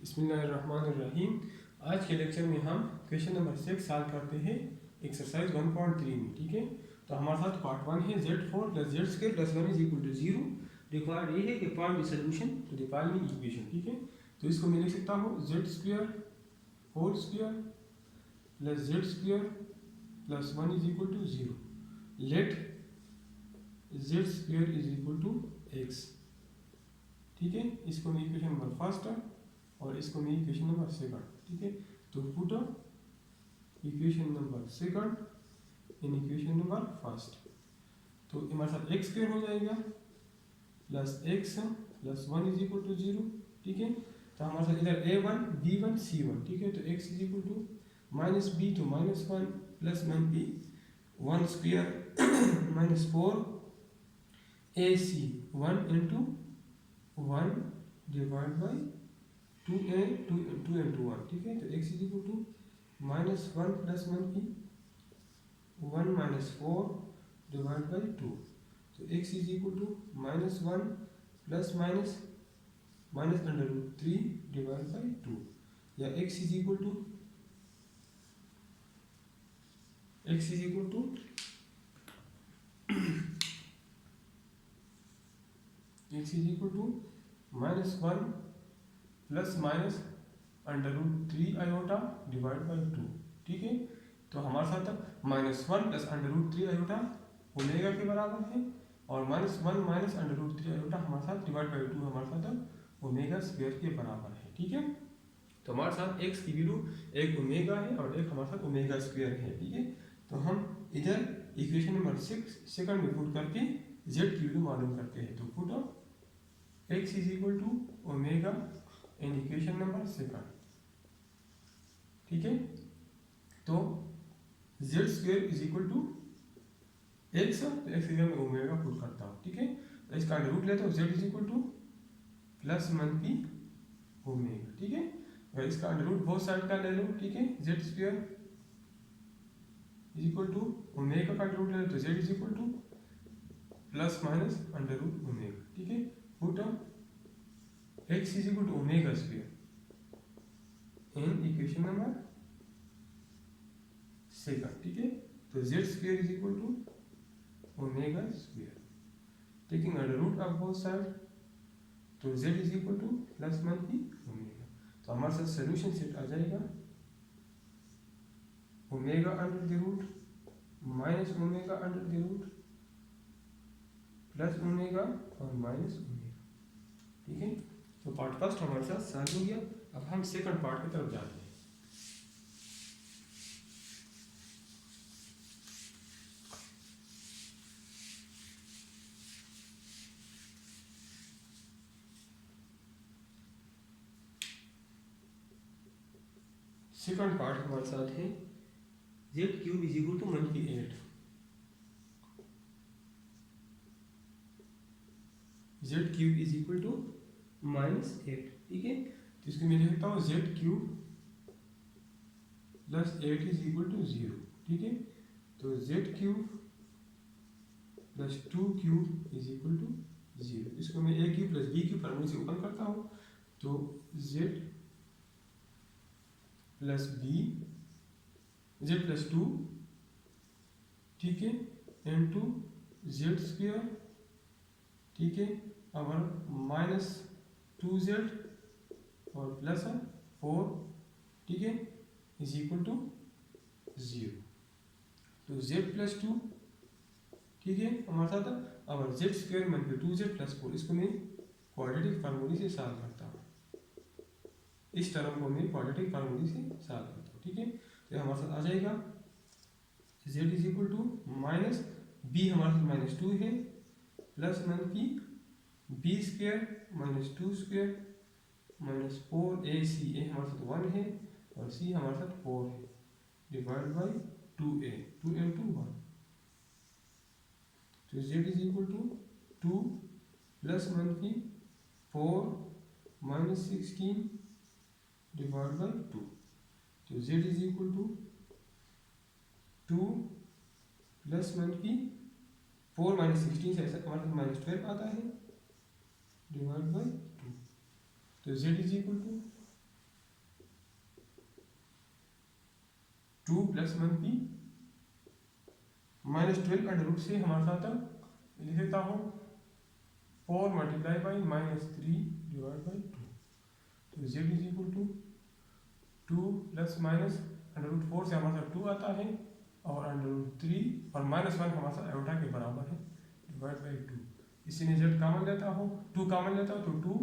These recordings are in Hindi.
बिस्मिल्लाहिर्रहमानिर्रहीम। आज के लेक्चर में हम क्वेश्चन नंबर 6 सॉल्व करते हैं एक्सरसाइज 1.3 में। ठीक है, तो हमारे साथ पार्ट 1 है z4 + z² + 1 = 0। रिक्वायर्ड ये है कि find the solution to the following equation. ठीक है, तो इसको मैं लिख सकता हूँ z² whole square + z² + 1 = 0। Late z² = x। ठीक है, इसको मैं इक्वेशन नंबर फर्स्ट और इसको मैं इक्वेशन नंबर सेकंड। ठीक है, तो put equation number second in equation number first. तो हमारे साथ x² हो जाएगा प्लस x + 1 = 0। ठीक है, तो हमारे साथ इधर a1 b1 c1। ठीक है, तो x = -b to -1 plus -b 1² -4 ac 1 into 1 divide by 2a 2 into 1। ठीक है, तो x = -1 plus 1b 1 -4 divide by 2। तो x = -1 प्लस -√3 डिवाइड बाई 2, या x = -1 plus -√3 iota divide by 2। ठीक है, तो हमारे साथ -1 प्लस √3 आयोटा ओमेगा के बराबर है, और -1 माइनस √3 आयोटा हमारे साथ डिवाइड बाई 2 हमारे साथ ओमेगा स्क्वायर के बराबर है। ठीक है, तो हमारे साथ x की वैल्यू एक ओमेगा है और एक हमारे साथ ओमेगा स्क्वायर है। ठीक है, तो हम इधर इक्वेशन नंबर 6 सेकंड में पुट करके z की वैल्यू मालूम करते हैं। तो पुट x = ओमेगा इन इक्वेशन नंबर सेकंड। ठीक है, तो z² = x, तो x में ओमेगा पुट करता हूँ। ठीक है, तो इसका रूट लेता हूँ, z = प्लस -b ओमेगा। ठीक है, और इसका रूट बहुत साइड का ले लो। ठीक है, z² = ओमेगा का रूट ले लो, तो z = प्लस माइनस √ ओमेगा। ठीक है, put x = omega square in equation number second. ठीक है, तो z² = omega square, taking root of both side, तो z = प्लस -b ओमेगा। तो हमारे साथ सोल्यूशन सेट आ जाएगा omega under the root minus omega under the root plus omega और माइनस ओमेगा। ठीक है, तो पार्ट फर्स्ट हमारे साथ सॉल्व हो गया। अब हम सेकंड पार्ट की तरफ जाते हैं। सेकंड पार्ट हमारे साथ है z³ = -8। z³ = -8। ठीक है, तो इसको मैं लिखता हूँ z³ + 8 = 0। ठीक है, तो z³ + 2³ = 0। इसको मैं a³ + b³ फॉर्मूले से ओपन करता हूँ, तो z + 2, ठीक है, into z²। ठीक है, और -2z और प्लस 4। ठीक है, = 0। तो z + 2, ठीक है, हमारे साथ और z² - 2z + 4, इसको मैं क्वाड्रेटिक फार्मूले से सॉल्व करता हूँ। इस टर्म को मैं क्वाड्रेटिक फार्मूले से सॉल्व करता हूँ। ठीक है, तो हमारे साथ आ जाएगा z = -b हमारे साथ -2 है, plus -b b² - 2² -4ac, a हमारे साथ 1 है और c हमारे साथ 4 है, डिवाइड बाई 2a 2 into 1। तो z = 2 plus -b 4 -16 divide by 2। तो z = 2 प्लस -b 4 -16 से ऐसा हमारे पास -12 आता है, डिवाइड बाई 2। तो z = 2 plus 1p -12 under root से हमारे साथ लिख देता हूँ 4 मल्टीप्लाई बाई -3 डिवाइड बाई 2। तो z is equal to 2 plus minus under root 4 से हमारे साथ 2 आता है और अंडर रूट 3 और -1 हमारे साथ आयोटा के बराबर है डिवाइड बाई 2। इसी में z कॉमन लेता हूँ, 2 कॉमन लेता हूँ तो 2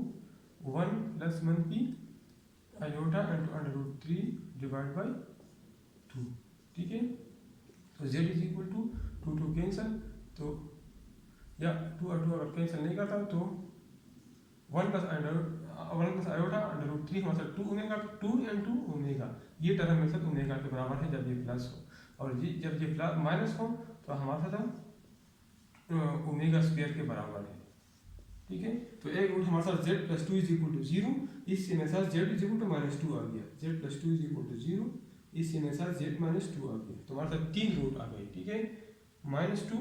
1 plus 1p iota into under root 3 divide by 2। ठीक है, तो z is equal to 2 cancel, तो या 2 और 2 अगर कैंसिल नहीं करता तो 1 प्लस आयोटा अंडर रूट 3 हमारे साथ 2 ओमेगा, 2 इंटू ओमेगा, ये टर्म हमेशा ओमेगा के बराबर है जब ये प्लस हो, और जब ये प्लस माइनस हो तो हमारे साथ ओमेगा स्क्वायर के बराबर है। ठीक है, तो एक रूट हमारे साथ z plus 2 is equal to 0, इससे मेरे साथ z इज इक्वल टू -2 आ गया, z plus 2 is equal to 0, इससे मेरे साथ z -2 आ गया, तो हमारे साथ 3 रूट आ गए। ठीक है, -2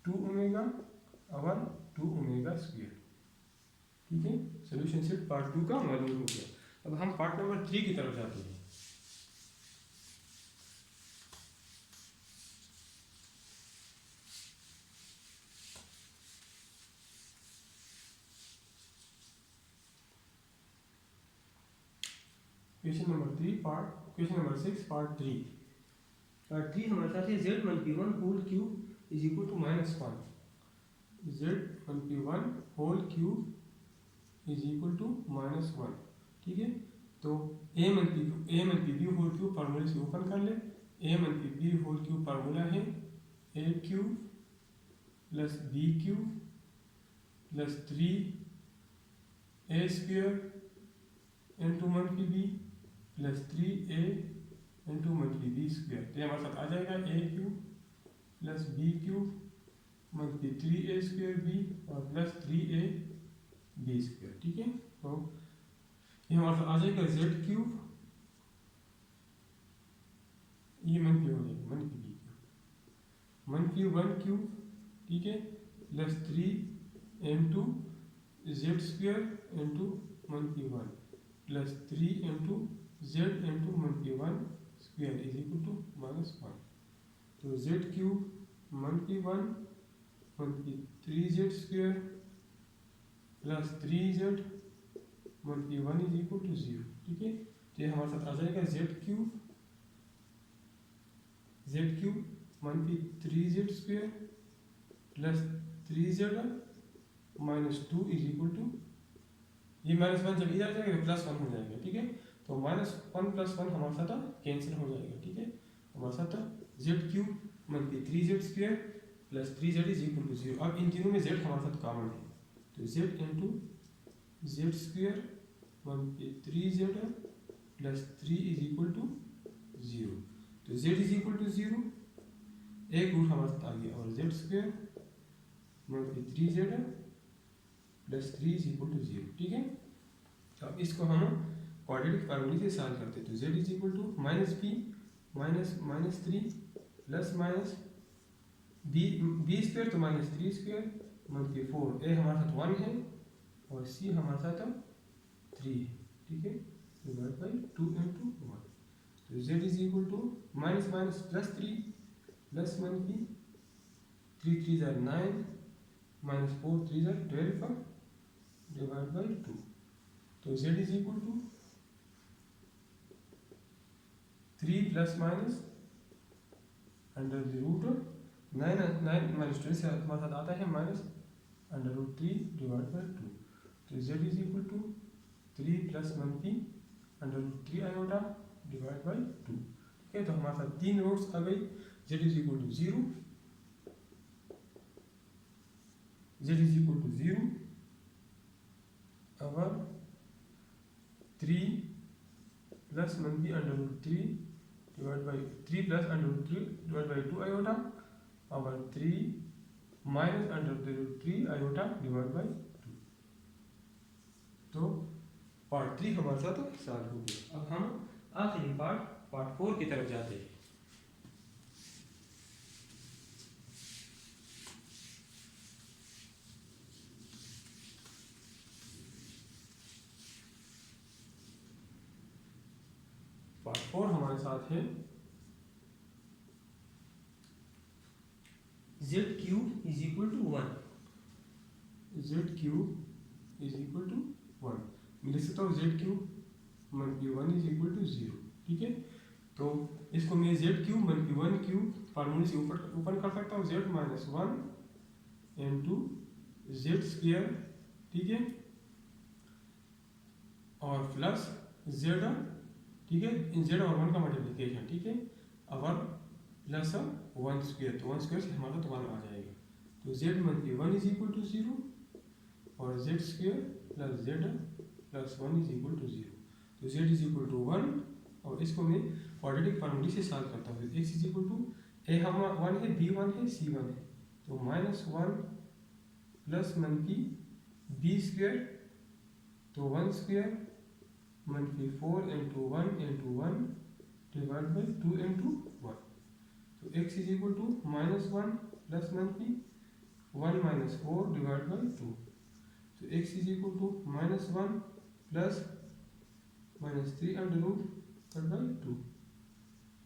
2 ओमेगा और 2 ओमेगा स्क्वायर। ठीक है, सोल्यूशन सेट पार्ट 2 का मालूम हो गया। अब हम पार्ट नंबर 3 की तरफ जाते हैं। Question number 6 part 3। पार्ट 3 हमारे साथ है z 1p1 whole cube is equal to -1, z 1p1 whole cube is equal to -1। ठीक है, तो a minus b whole cube फार्मूले से ओपन कर ले, a minus b whole cube formula है a cube plus b cube plus 3a square into minus b plus 3a into minus b square. तो हमारे साथ आ जाएगा a cube plus b cube minus 3a square b और प्लस 3a b स्क्वायर। ठीक है, तो ये हमारे साथ आ जाएगा z क्यूब, ये मन पी हो जाएगा minus b cube, minus 1 cube, ठीक है, plus 3 into z square into minus 1 plus 3 into z into minus 1 square is equal to -1। तो जेड क्यूब मन पी 1 मन P 3z square plus 3z मन पी 1 इज इक्वल टू 0। ठीक है, तो ये हमारे साथ आ जाएगा z cube minus 3z square plus 3z -2 is equal to, ये -1 जब इधर जाएगा तो +1 हो जाएगा। ठीक है, तो -1 + 1 हमारे साथ कैंसिल हो जाएगा। ठीक है, हमारे साथ z cube minus 3z square plus 3z is equal to 0। अब इन तीनों में z हमारे साथ कॉमन है, तो z into z square minus 3z plus 3 is equal to 0। तो z इज इक्वल टू 0, एक रूट हमारे साथ आ गया, और z square minus 3z plus 3 is equal to 0। ठीक है, तो अब इसको हम क्वाड्रेटिक फार्मूले से सॉल्व करते हैं। तो z is equal to -p -3 plus minus b square तो -3 स्क्वायर मन पी 4, a हमारे साथ 1 है और c हमारे साथ 3 है। ठीक है, डिवाइड बाई 2 इंटू 1। तो z is equal to -+3 plus minus 3 3 = 9 -4 3 = 12 divide by 2। तो z is equal to 3 plus minus under the root 9 -12 से हमारे साथ आता है -√3 डिवाइड बाई 2। तो z is equal to 3 plus 1p √3 iota divide by 2। ठीक है, तो हमारे साथ 3 रूट्स आ गई। z is equal to 0, z is equal to 0 और 3 plus 1p √3 divide by 3 plus √3 divide by 2 iota और 3 माइनस √3 आयोटा डिवाइड बाई 2। तो पार्ट 3 हमारे साथ सॉल्व हो गया। अब हम आखिरी पार्ट 4 की तरफ जाते हैं। हमारे साथ है z cube is equal to 1। Z cube is equal to 1। मैं लिख सकता हूँ जेड क्यूब मन की 1 इज इक्वल टू 0। ठीक है, तो इसको मैं जेड क्यूब मन की 1 क्यूब फार्मूले से ऊपर कर सकता हूँ, Z minus 1 into Z square. ठीक है, और प्लस जेड, ठीक है, इन जेड और 1 का मल्टीप्लिकेशन। ठीक है, और प्लस 1 स्क्वेयर, तो 1 स्क्वेयर से हमारा तो 1 आ जाएगा। तो जेड मन की 1 इज इक्वल टू 0 और z square plus z plus 1 is equal to 0। तो जेड इज इक्वल टू 1 और इसको मैं क्वाड्रेटिक फार्मूले से सॉल्व करता हूँ। एक्स इज इक्वल टू ए हम 1 है, बी 1 है, सी 1 है, तो -1 प्लस मन की बी स्क्वेयर, तो 1 square minus 4 into 1 into 1 divide by 2 into 1। तो x is equal to -1 plus minus 1 minus 4 divide by 2। तो x is equal to -1 plus -3 under root by 2।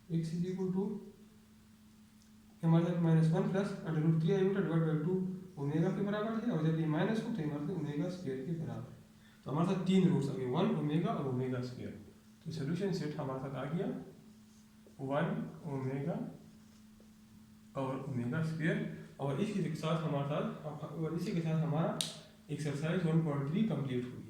X is equal to हमारे साथ -1 plus under root 3 iota divide by 2 omega के बराबर है, और जब ये माइनस हो तो हमारे साथ ओमेगा स्क्वायर के बराबर है। तो हमारे साथ 3 रूट्स आ गए, 1 ओमेगा और ओमेगा स्क्वायर। तो सोल्यूशन सेट हमारे साथ आ गया 1 ओमेगा और ओमेगा स्क्वायर। और इसी के साथ हमारा एक्सरसाइज 1.3 कंप्लीट हुई।